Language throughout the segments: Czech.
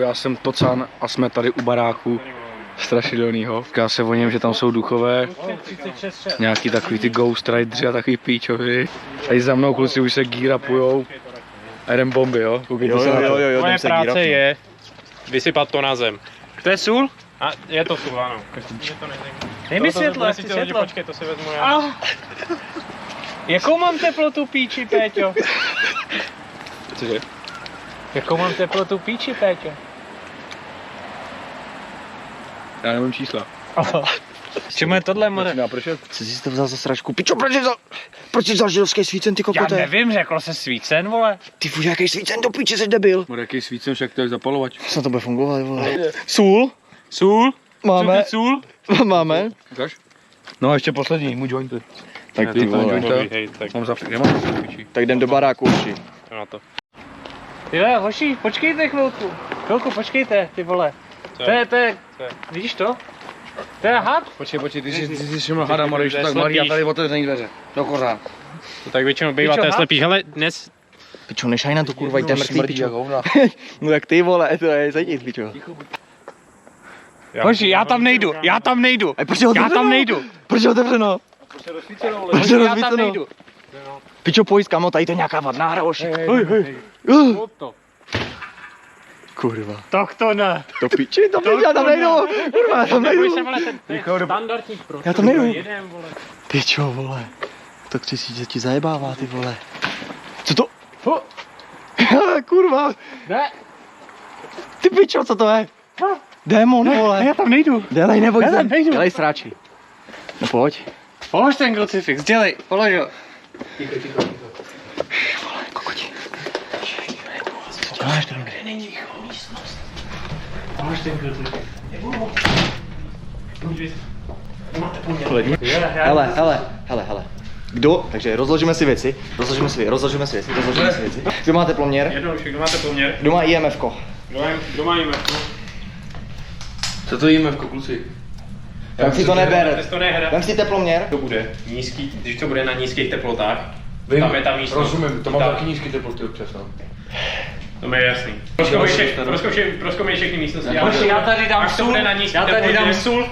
já jsem Tocan a jsme tady u baráku strašidelnýho. Říká se o něm, že tam jsou duchové, nějaký takový ty Ghost Riders a takový píčovy. Tady za mnou kluci už se gírapujou a jdem bomby, jo? Jo, moje práce je vysypat to na zem. To je sůl? A je to sůl, ano. Dej mi světlo, já si světlo. Počkej, to si vezmu já. Jakou mám teplotu píči, Péťo? Cože? Jakou mám teplotu píči, Péťo? Já nevím čísla. Čemu je tohle, more? Co jsi to vzal za sračku? Pičo, proč jsi vzal židovský svícen, ty Já kokote? nevím, řekl se svícen, vole. Ty fuž, jaký svícen do píče, jsi debil. Bude jaký svícen, však to je zapalovač. Snad to bude fungovat, vole. Sůl? Sůl? Máme. Sůl? Máme. Ukaž? No a ještě poslední, můj jointy. Tak ty vole. Hej, tak Mám zapřít, já mám zapřít. Tak jdem do baráku, uši. na to. Tyhle, hoši, počkejte chvilku. Chvilku, počkejte, ty vole. To je, vidíš to? To je had? Počkej, ty jsi všiml hada, Marek, že tak malý a tady otevřený dveře. Do kořán. To tak většinou bývá, to je slepý. Hele, dnes... Pičo, nešaj na to, kurva, jde mrtvý, pičo. No jak ty vole, to je, zajdi, pičo. Hoši, já tam nejdu. Já tam nejdu. Proč je otevřeno? Proč je rozsvíceno? Pičo, pojď, kamo, tady to je nějaká vadná hra, hoši. Hej. Kurva. Tak to ne. To piči, já tam nejdu. Kurva, já tam nejdu. Standardní prostor. Já tam nejdu. Jeden, vole. Pičo, vole. Tak 3000 ti zajebává, ty vole. Co to? Kurva. Ne. Ty pičo, co to je? Démon, vole. Já tam nejdu. Dělej, neboj Já se. tam nejdu. Dělej sráči. No pojď. Polož ten krucifix, dělej, polož ho. Vole, kokoti. Co děláš tady? Kde není místnost? Polož ten krucifix. Hele. Kdo? Takže rozložíme si věci. Kdo má teploměr? Jednoduše, kdo máte poměr? Kdo má IMF-ko? Kdo má IMF? Co to jíme v kluci? Vem si to neber. To nehra. Vem si teploměr. To bude nízký, když to bude na nízkých teplotách. Vím, tam je ta místnost. rozumím, to mám taky nízký teploty občas, no. To mi je jasný. Prozkoumej všechny místnosti. Já tady dám sůl. Já tady dám sůl.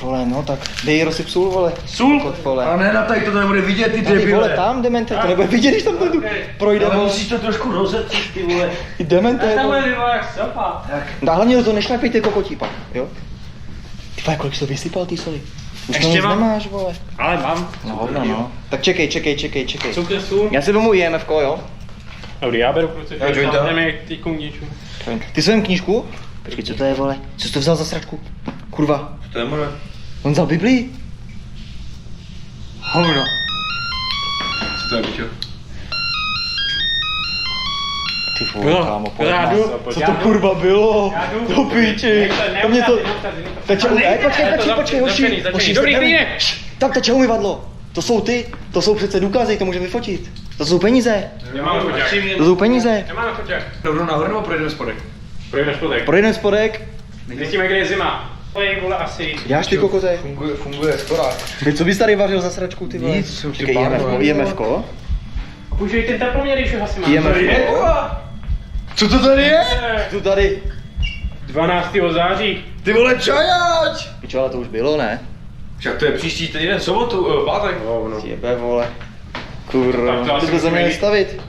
Vole, no tak dej rozsyp sůl, vole. Sůl? Kokot, vole. A ne, tady to nebude vidět, ty Tady, vole, debile. tam demente, to nebude vidět, když tam to projde, Ale vole. musíš to trošku rozepřít, ty vole. Ty demente, vole. vyvolá jak sopa. No hlavně to nešlapej ty kokotí pak, jo? Ty vole, kolik jsi to vysypal, ty soli? Už to Ještě nic mám. nemáš, vole. Ale mám. No hovno, no. Tak čekej. Cukr, sůl. Já si vemu IMF-ko, jo? Dobrý, já beru krucifix. Jdeme ty kundíčů. Ty svém knížku? Počkej, co to je, vole? Co jsi to vzal za sračku? Kurva. To je moje. On vzal Biblii? Hovno. Co to je, bičo? Ty vole, kámo, pojď. Já jdu. Co to kurva bylo? To píči. To mě to... Teče počkej, hoši. Dobrý, klínek. Tak teče umyvadlo. To jsou ty, to jsou přece důkazy, to můžeme vyfotit. To jsou peníze. Nemám foťák. To jsou peníze. Nemáme foťák. Rovnou nahoru nebo projdeme spodek? Projdeme spodek. Projdeme spodek. Zjistíme, kde je zima. To je, vole, asi. Děláš ty kokote? Funguje skoro. Ty co bys tady vařil za sračku, ty vole? Nic, jsem si Čekej, plánoval. IMF-ko. Použij ten teploměr, když ho asi mám. IMF-ko. Co to tady je? Tu tady. 12. září. Ty vole, čajáč! Pičo, ale to už bylo, ne? Však to je příští týden, sobotu, pátek. Jebe, vole. Kurva, Tak to asi ty jsme se měli musíme stavit.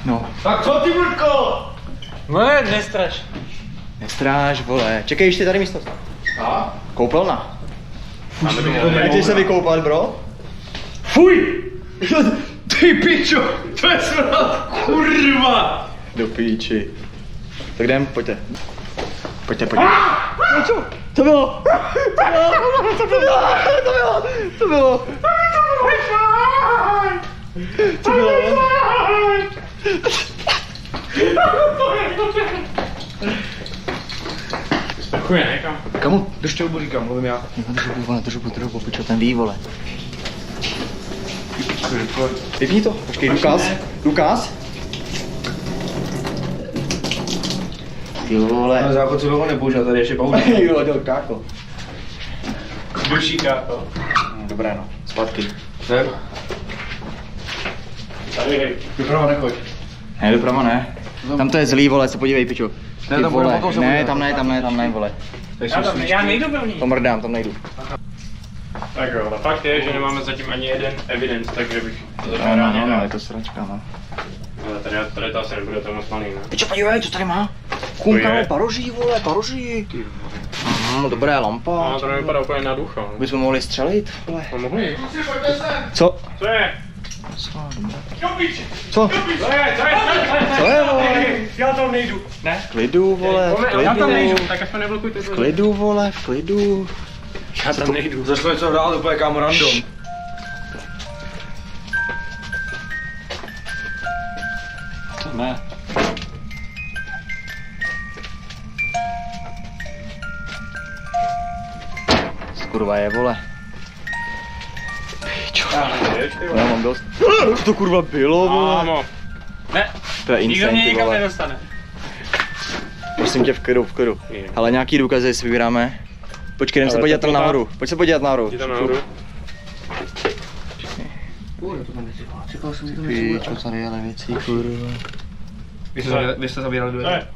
No. Tak co ty Mrtko? No nestraš. Nestráž, vole. Čekej, ještě tady místnost. A? Koupelna. Nechceš se vykoupat, bro? Fuj! Ty pičo, to je smrad, kurva! Do píči. Tak jdem, pojďte. Pojďte. Co? To bylo! To bylo! Chuj, ne, kam? Kamu? Drž tělbu, říkám, mluvím já. Držu, pičo, ten ví, vole. Vypni to, počkej, Lukáš. Ty vole. Ale záchod si ho nepoužil, tady ještě pauza. Jo, káko. Duší káko. Dobré, no. Zpátky. Tak, Tady, hej. doprava nechoď. Ne, doprava ne. Tam to je zlý, vole, se podívej, pičo. Ne, Ty tam vole, budeme potom se ne, podívat. tam ne, vole. Já nejdu do ní. To mrdám, tam nejdu. Tak jo, ale fakt je, že nemáme zatím ani jeden evidence, takže bych to začal No, je to sračka, no. Ale tady to asi nebude to moc malý, ne? Pičo, podívej, co tady má? Kumkalo, paroží, vole, paroží. Dobrá lampa. No, to nevypadá úplně na ducha. No. Bychom mohli střelit, vole. No mohli. Co? Co je? Co? Co je, vole? Já tam nejdu. Ne? V klidu, vole, v Já tam nejdu, klidu. tak aspoň neblokujte. V klidu, vole, v klidu. Já tam nejdu. Začal něco hrát úplně kámo random. Ne. Kurva je, vole. Pičo. Já mám dost. Co to kurva bylo, vole? Mámo. Ne, To je nikdo mě insane, ty nikam vole. nedostane. Prosím tě, v klidu, v klidu. Je. Ale nějaký důkazy si vybíráme. Počkej, jdem se Ale podívat tam teplota- nahoru. Pojď se podívat nahoru. Jdi tam nahoru. Pičo, tady je věcí, kurva. Vy jste zabírali Co dveře. je?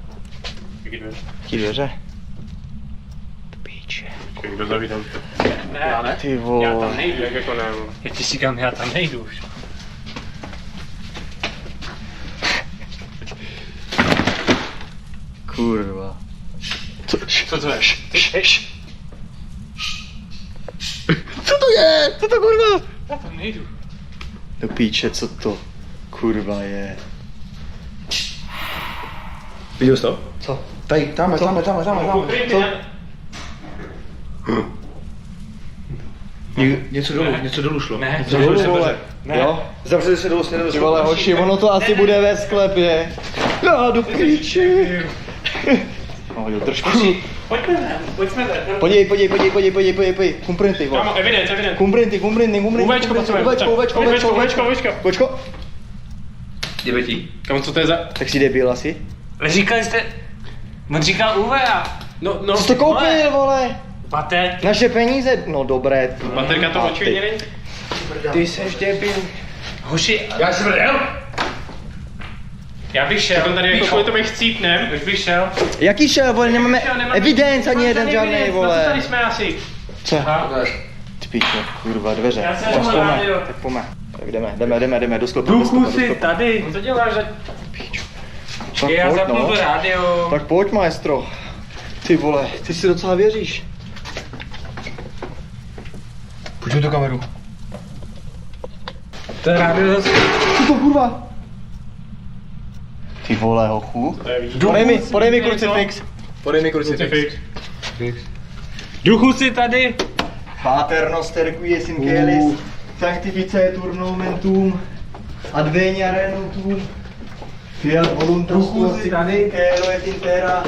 Jaký dveře? Ti dveře? Píče. Kdo zavídal to? Ne, Ty já vole. tam nejdu, jak jako ne. Já ti říkám, já tam nejdu už. Kurva. Co to je? Co to je? Co to kurva? Já tam nejdu. Do píče, co to kurva je? Viděl jsi to? Co? Tady, tam. Co? Něco dolů šlo. Ne, Zavřeli se vole. dveře. Ne. Jo? Zavřeli se dolů směrem do Ty vole, hoši, ono to asi bude ve sklepě. Já do píči. No, trošku. Pojďme ven, pojďme ven. Podívej. Kumprinty, vole. Kámo, evidence. Kumprinty. Uvečko potřebujeme. Uvečko. Děbetí. Kámo, co to je za... Tak si debil asi. Ale říkali jste... On říkal UV a... No, Co jsi to koupil, vole? Bater. Naše peníze? No dobré. Baterka to A očividně není. Ty seš debil. Hoši, Já jsem byl. já bych šel. Tak tady jako kvůli tobě chcípnem. Už bych šel. Jaký šel, vole, nemáme evidence ani jeden žádný, No to vole. tady jsme asi. Co? Aha. Ty píče, kurva, dveře. Já jsem Tak mohl pojďme, rádio. tak pojďme. Tak jdeme, do sklepa. Duchu si tady. Co děláš za... Tak Já pojď, zapnu no. to rádio. Tak pojď, maestro. Ty vole, ty si docela věříš. Pojď mi tu kameru. To je rádio zase. Co to kurva? Ty vole, hochu. To je víc. Podej mi krucifix. Podej mi krucifix. Duchu si tady. Pater noster qui es in caelis, sanctificetur nomentum, advenia renutum, fiel voluntas tua sit in caelo et in terra.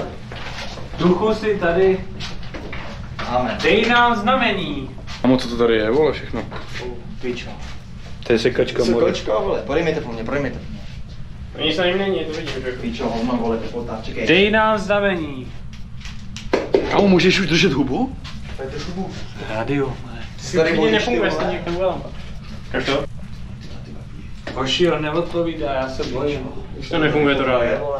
Duchu si tady. Amen. Dej nám znamení. Kámo, co to tady je, vole, všechno. Pičo. To je sekačka, more. Sokočka, vole, podej mi to po mně. Nic na něm není, to vidím. Že... Pičo, hovno, vole, teplota, čekej. Dej nám znamení. Kámo, můžeš už držet hubu? Tady trošku bůh. Rádio. Tady Klidně nefunguje, vole. stejně jak to byla. Jak to? Hoši, on neodpovídá, já se bojím. Už to nefunguje to rádio. Vole.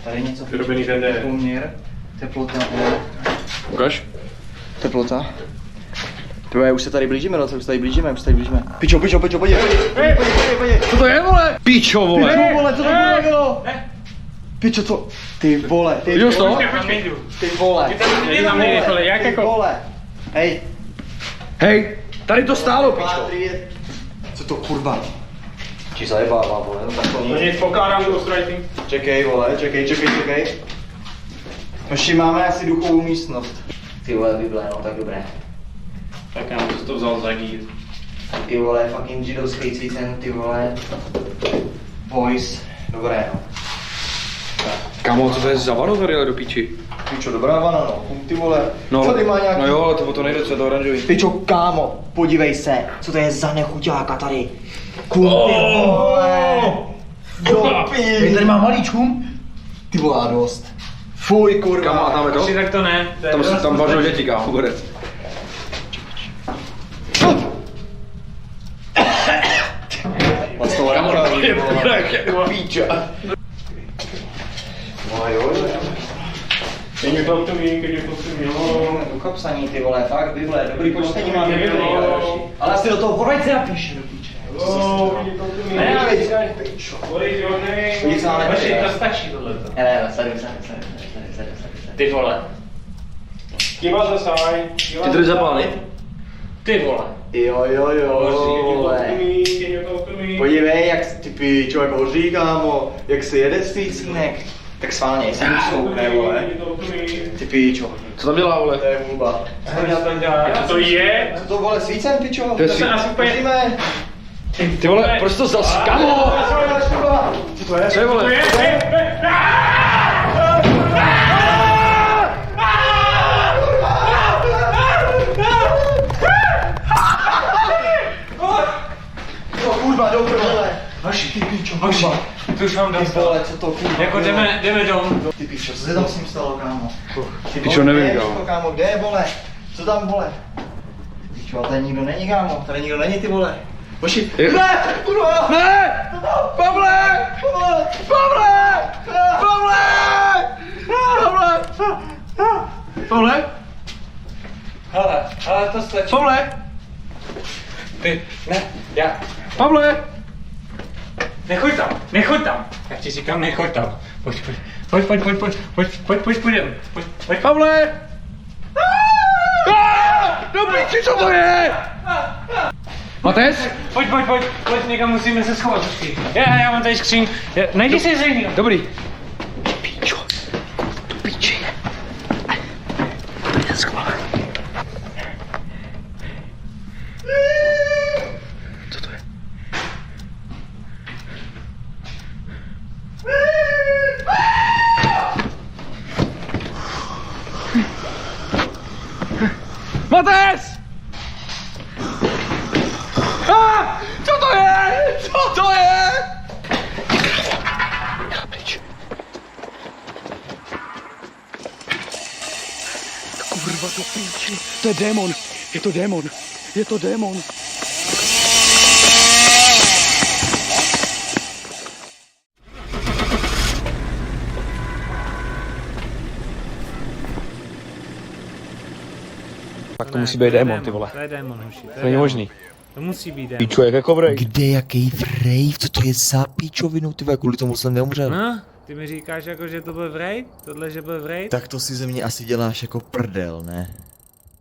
Tady něco Vyrobený tender. poměr, teplota, vole. Ukaž. Teplota. Tvoje, už se tady blížíme, už se tady blížíme. Pičo, podívej. Co to je, vole? Píčo, vole. Pičo, vole, co to bylo? Pičo, co? Ty vole, Viděl jsi to? Počkej, jdu. ty vole. Je tam nejrychle, jak Ty jako? vole. Hej. Hej, tady to stálo, píčo. Pátry. Co to kurva? Ti zajebává, vole, no tak to No nic, pokládám ghostwriting. Čekej, vole, čekej. Hoši, máme asi duchovou místnost. Ty vole, Bible, no tak dobré. Tak já jsem to vzal za gír. Ty vole, fucking židovský cícen, ty vole. Voice. Dobré, no. Kámo, co to je za vano tady, ale do píči? Pičo, dobrá vana, no. Ty vole, No, co ty má nějaký... No jo, ale to nejde, co je to oranžový. Pičo, kámo, podívej se, co to je za nechuťáka tady. Kumpy, vole. Dopí. Tady má malý čum. Ty vole, a dost. Fuj, kurva. Kámo, a tam je to? Hoši, tak to ne. Tam vařil děti, kámo, bude. Plastová ramka, píča. No jo. Can you talk to me, jo. Ukopsaní ty vole, fakt Bible, dobrý počtení máte Bible. Ale asi do toho vorajce napíš, do píče. Ne, ale říkáš, pičo. Nic máme Vaši, to stačí tohleto. Ne, tady. Ty vole. Give us a sign. Ty to jsi zapálit? Ty vole. Jo, vole. Podívej, jak ty pičo, jak hoří, kámo. Jak se jede stýcínek. Tak sválně, jsem usloukne, vole. Ty pičo. Co tam dělá, vole? To je hůba. To je? Co to vole, svícen, pičo? To je To se nás úplně... Hoříme. Ty vole, proč to zas... Kamo! Co je, vole? Kurva, do prdele. Vaši, ty pičo, kurva. To už vám Ty vole, co to kurva. Jako jdeme domů. Ty pičo, co se tam s ním stalo, kámo? Ty Pičo, nevím, kde je kámo. to, kámo, kde je, vole? Co tam, vole? Ty pičo, a tady nikdo není, kámo, tady nikdo není, ty vole. Vaši, ne, kurva! Ne! Pavle! Vole! Pavle! Pavle! Pavle! Pavle? Ale to stačí. Pavle! Ty, ne, já. Pavle! Nechoď tam. Já ti říkám, nechoď tam. Pojď, půjdeme. Pojď. Pavle! Do píči, co to je? Mates? Pojď, někam musíme se schovat. Já mám tady skříň. Najdi si zřejmě. Dobrý. Píčo, do píči. Pojď schovat. Co to je? Mates! Co to je? Co to je? Jela pryč. Kurva do píči. To je démon. Je to démon. Je to démon. Tak to musí být démon, ty vole. To je démon, hoši. To není možný. To musí být démon. Píčo, jak jako vrej. Kde, jaký vrejv, co to je za píčovinu, ty vole, kvůli tomu jsem neumřel. No, ty mi říkáš jako, že to byl vrej? Tohle, že byl vrej? Tak to si ze mě asi děláš jako prdel, ne?